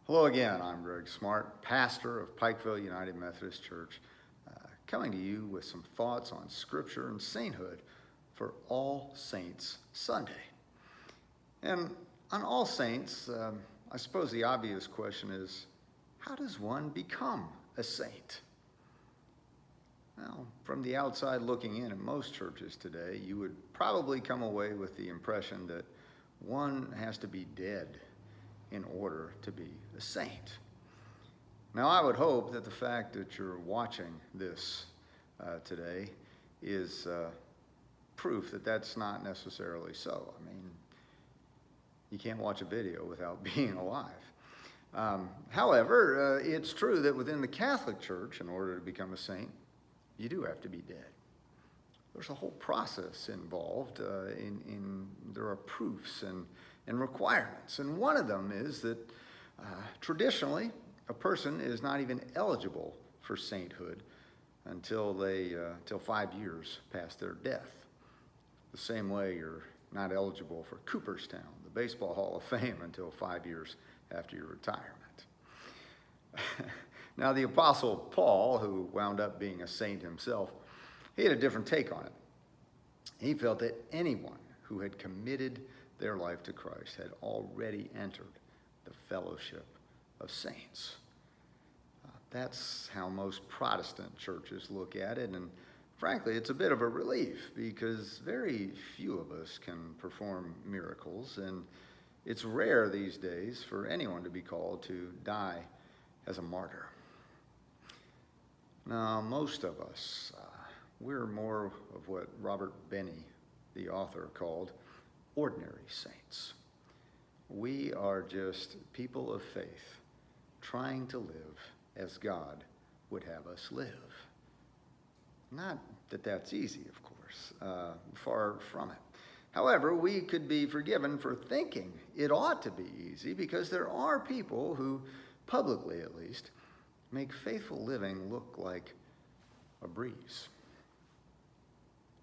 Hello again, I'm Greg Smart, pastor of Pikeville United Methodist Church, coming to you with some thoughts on Scripture and sainthood for All Saints Sunday. And on All Saints, I suppose the obvious question is, how does one become a saint? Well, from the outside looking in at most churches today, you would probably come away with the impression that one has to be dead in order to be a saint. Now, I would hope that the fact that you're watching this today is proof that that's not necessarily so. I mean, you can't watch a video without being alive. However, it's true that within the Catholic Church, in order to become a saint, you do have to be dead. There's a whole process involved. There are proofs and requirements. And one of them is that traditionally, a person is not even eligible for sainthood until 5 years past their death. The same way you're not eligible for Cooperstown, the Baseball Hall of Fame, until 5 years after your retirement. Now, the Apostle Paul, who wound up being a saint himself, he had a different take on it. He felt that anyone who had committed their life to Christ had already entered the fellowship of saints. That's how most Protestant churches look at it, and frankly, it's a bit of a relief because very few of us can perform miracles, and it's rare these days for anyone to be called to die as a martyr. Now, most of us, we're more of what Robert Benny, the author, called ordinary saints. We are just people of faith trying to live as God would have us live. Not that that's easy, of course, far from it. However, we could be forgiven for thinking it ought to be easy because there are people who, publicly at least, make faithful living look like a breeze.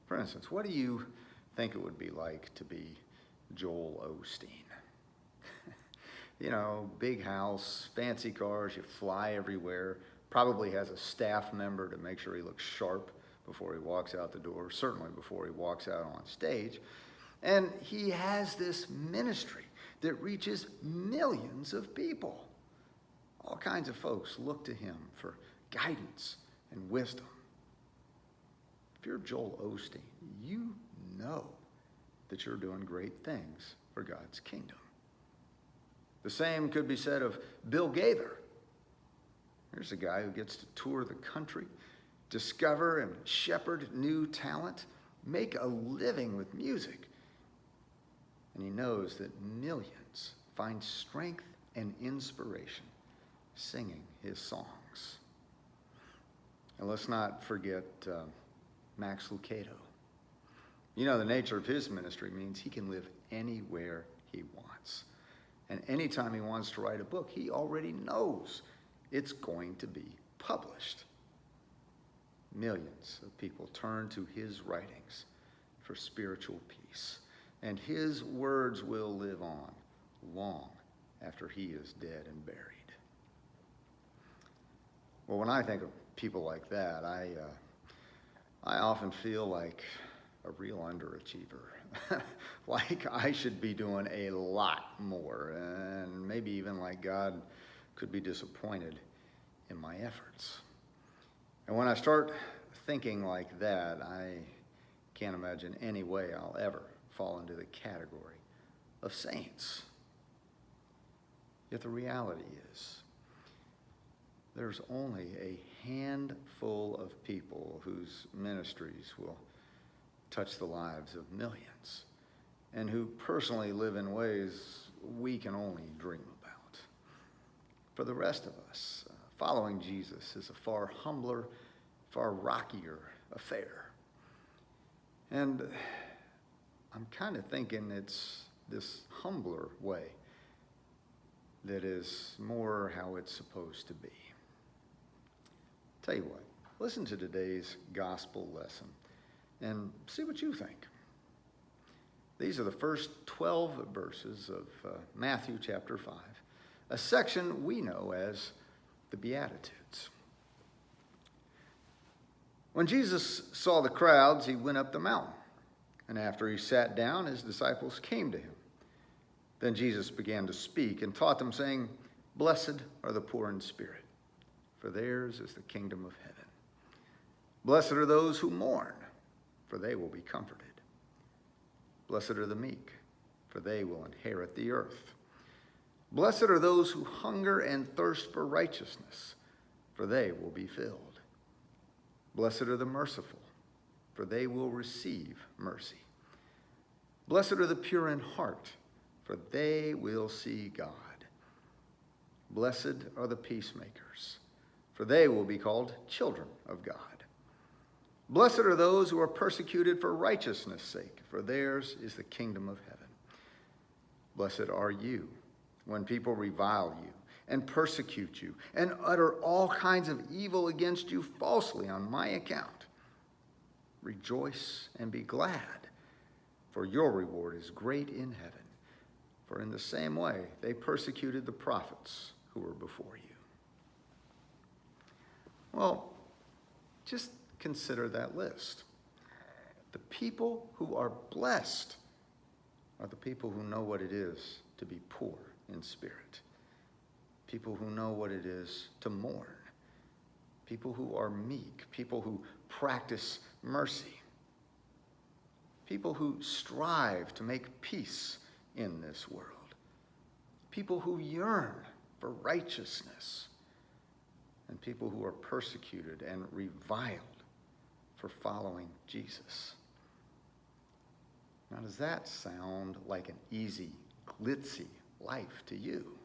For instance, what do you think it would be like to be Joel Osteen? You know, big house, fancy cars, you fly everywhere, probably has a staff member to make sure he looks sharp before he walks out the door, certainly before he walks out on stage. And he has this ministry that reaches millions of people. All kinds of folks look to him for guidance and wisdom. If you're Joel Osteen, you know that you're doing great things for God's kingdom. The same could be said of Bill Gaither. Here's a guy who gets to tour the country, discover and shepherd new talent, make a living with music. And he knows that millions find strength and inspiration singing his songs. And let's not forget Max Lucado. You know, the nature of his ministry means he can live anywhere he wants. And anytime he wants to write a book, he already knows it's going to be published. Millions of people turn to his writings for spiritual peace. And his words will live on long after he is dead and buried. Well, when I think of people like that, I often feel like a real underachiever. Like I should be doing a lot more, and maybe even like God could be disappointed in my efforts. And when I start thinking like that, I can't imagine any way I'll ever fall into the category of saints. Yet the reality is, there's only a handful of people whose ministries will touch the lives of millions and who personally live in ways we can only dream about. For the rest of us, following Jesus is a far humbler, far rockier affair. And I'm kind of thinking it's this humbler way that is more how it's supposed to be. Tell you what, listen to today's gospel lesson and see what you think. These are the first 12 verses of Matthew chapter 5, a section we know as the Beatitudes. When Jesus saw the crowds, he went up the mountain, and after he sat down, his disciples came to him. Then Jesus began to speak and taught them, saying, "Blessed are the poor in spirit, for theirs is the kingdom of heaven. Blessed are those who mourn, for they will be comforted. Blessed are the meek, for they will inherit the earth. Blessed are those who hunger and thirst for righteousness, for they will be filled. Blessed are the merciful, for they will receive mercy. Blessed are the pure in heart, for they will see God. Blessed are the peacemakers, for they will be called children of God. Blessed are those who are persecuted for righteousness' sake, for theirs is the kingdom of heaven. Blessed are you when people revile you and persecute you and utter all kinds of evil against you falsely on my account. Rejoice and be glad, for your reward is great in heaven. For in the same way they persecuted the prophets who were before you." Well, just consider that list. The people who are blessed are the people who know what it is to be poor in spirit. People who know what it is to mourn. People who are meek. People who practice mercy. People who strive to make peace in this world. People who yearn for righteousness. And people who are persecuted and reviled for following Jesus. Now, does that sound like an easy, glitzy life to you?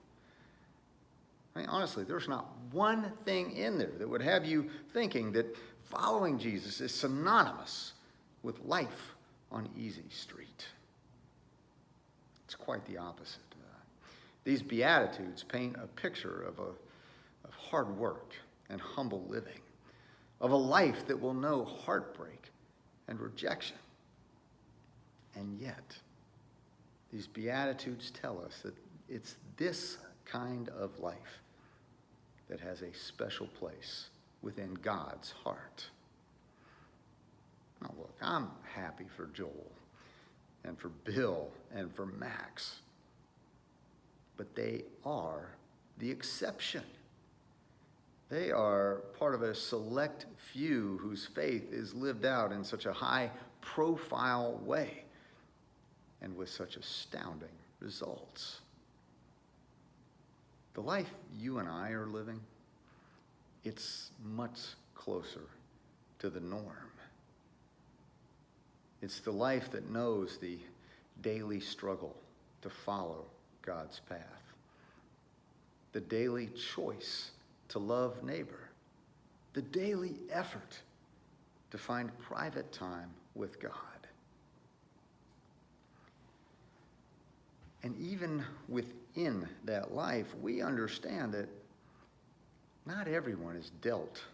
I mean, honestly, there's not one thing in there that would have you thinking that following Jesus is synonymous with life on Easy Street. It's quite the opposite. These Beatitudes paint a picture of hard work and humble living, of a life that will know heartbreak and rejection. And yet, these Beatitudes tell us that it's this kind of life that has a special place within God's heart. Now look, I'm happy for Joel and for Bill and for Max, but they are the exception. They are part of a select few whose faith is lived out in such a high-profile way and with such astounding results. The life you and I are living, it's much closer to the norm. It's the life that knows the daily struggle to follow God's path, the daily choice to love neighbor, the daily effort to find private time with God. And even within that life, we understand that not everyone is dealt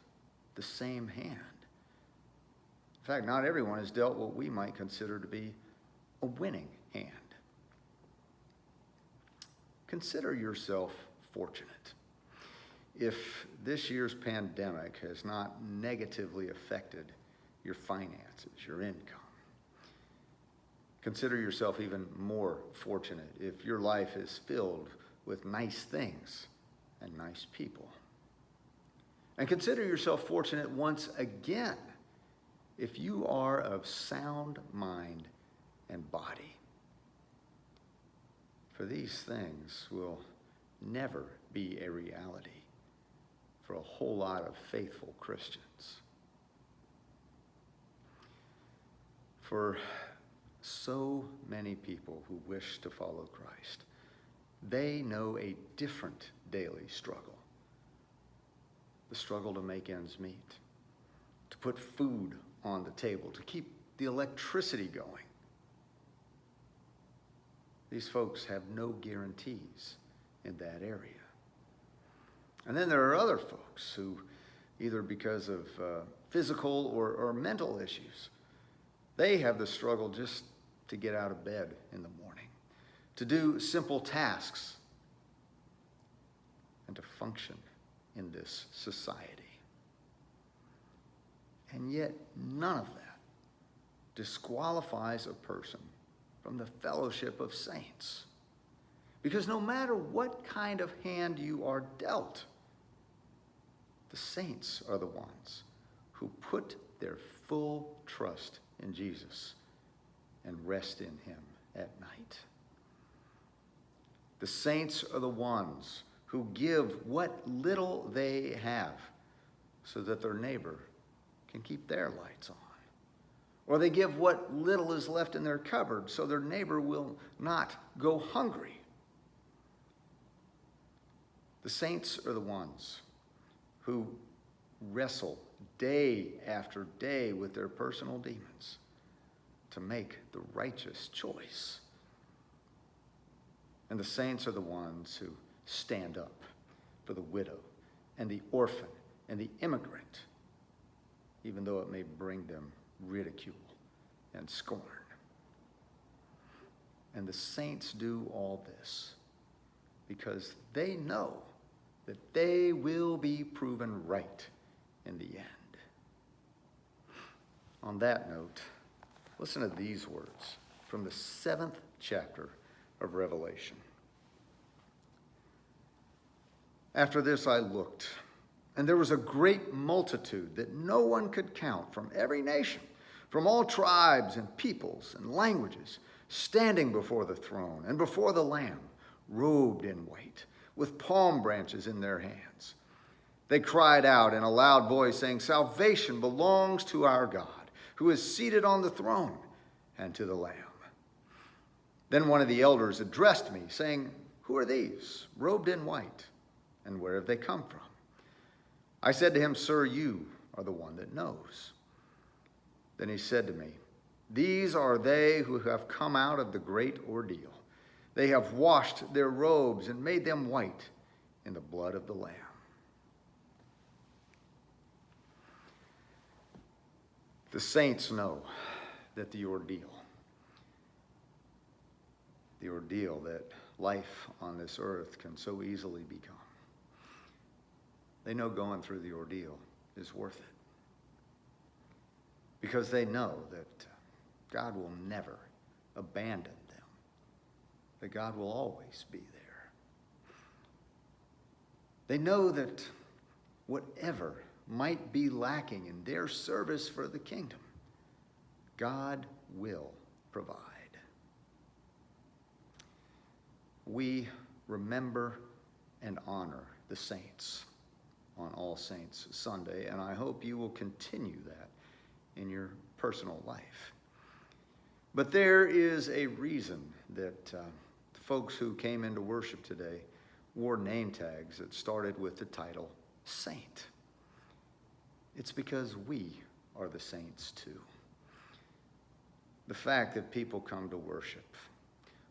the same hand. In fact, not everyone is dealt what we might consider to be a winning hand. Consider yourself fortunate if this year's pandemic has not negatively affected your finances, your income. Consider yourself even more fortunate if your life is filled with nice things and nice people. And consider yourself fortunate once again if you are of sound mind and body. For these things will never be a reality for a whole lot of faithful Christians. For so many people who wish to follow Christ, they know a different daily struggle. The struggle to make ends meet, to put food on the table, to keep the electricity going. These folks have no guarantees in that area. And then there are other folks who, either because of physical or mental issues, they have the struggle just to get out of bed in the morning, to do simple tasks, and to function in this society. And yet, none of that disqualifies a person from the fellowship of saints. Because no matter what kind of hand you are dealt, the saints are the ones who put their full trust in Jesus and rest in him at night. The saints are the ones who give what little they have so that their neighbor can keep their lights on. Or they give what little is left in their cupboard so their neighbor will not go hungry. The saints are the ones who wrestle day after day with their personal demons to make the righteous choice. And the saints are the ones who stand up for the widow and the orphan and the immigrant, even though it may bring them ridicule and scorn. And the saints do all this because they know that they will be proven right in the end. On that note, listen to these words from the 7th chapter of Revelation. After this I looked, and there was a great multitude that no one could count from every nation, from all tribes and peoples and languages, standing before the throne and before the Lamb, robed in white, with palm branches in their hands. They cried out in a loud voice, saying, "Salvation belongs to our God, who is seated on the throne, and to the Lamb." Then one of the elders addressed me, saying, "Who are these, robed in white, and where have they come from?" I said to him, "Sir, you are the one that knows." Then he said to me, "These are they who have come out of the great ordeal. They have washed their robes and made them white in the blood of the Lamb." The saints know that the ordeal that life on this earth can so easily become, they know going through the ordeal is worth it. Because they know that God will never abandon them, that God will always be there. They know that whatever might be lacking in their service for the kingdom, God will provide. We remember and honor the saints on All Saints Sunday, and I hope you will continue that in your personal life. But there is a reason that the folks who came into worship today wore name tags that started with the title Saint. It's because we are the saints too. The fact that people come to worship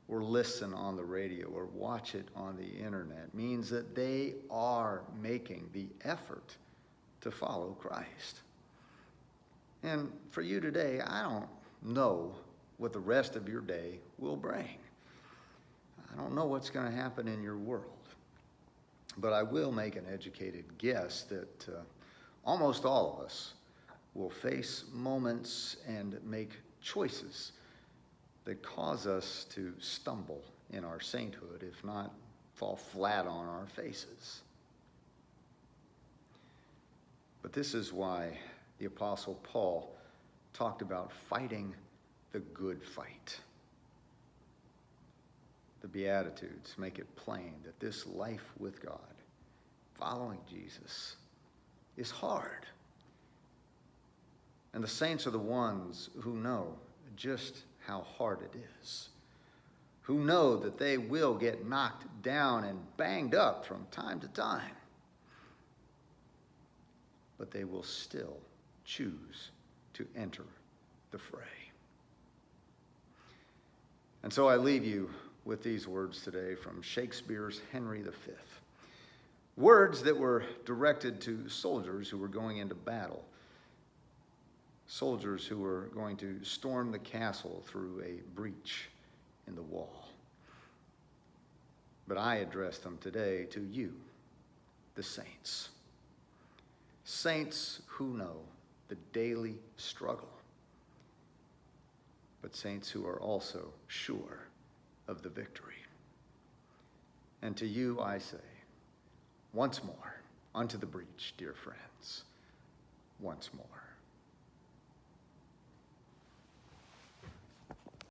or listen on the radio or watch it on the internet means that they are making the effort to follow Christ. And for you today, I don't know what the rest of your day will bring. I don't know what's going to happen in your world. But I will make an educated guess that almost all of us will face moments and make choices that cause us to stumble in our sainthood, if not fall flat on our faces. But this is why the Apostle Paul talked about fighting the good fight. The Beatitudes make it plain that this life with God, following Jesus, is hard. And the saints are the ones who know just how hard it is, who know that they will get knocked down and banged up from time to time, but they will still choose to enter the fray. And so I leave you with these words today from Shakespeare's Henry V. Words that were directed to soldiers who were going into battle, soldiers who were going to storm the castle through a breach in the wall. But I address them today to you, the saints. Saints who know the daily struggle, but saints who are also sure of the victory. And to you I say, once more, unto the breach, dear friends, once more.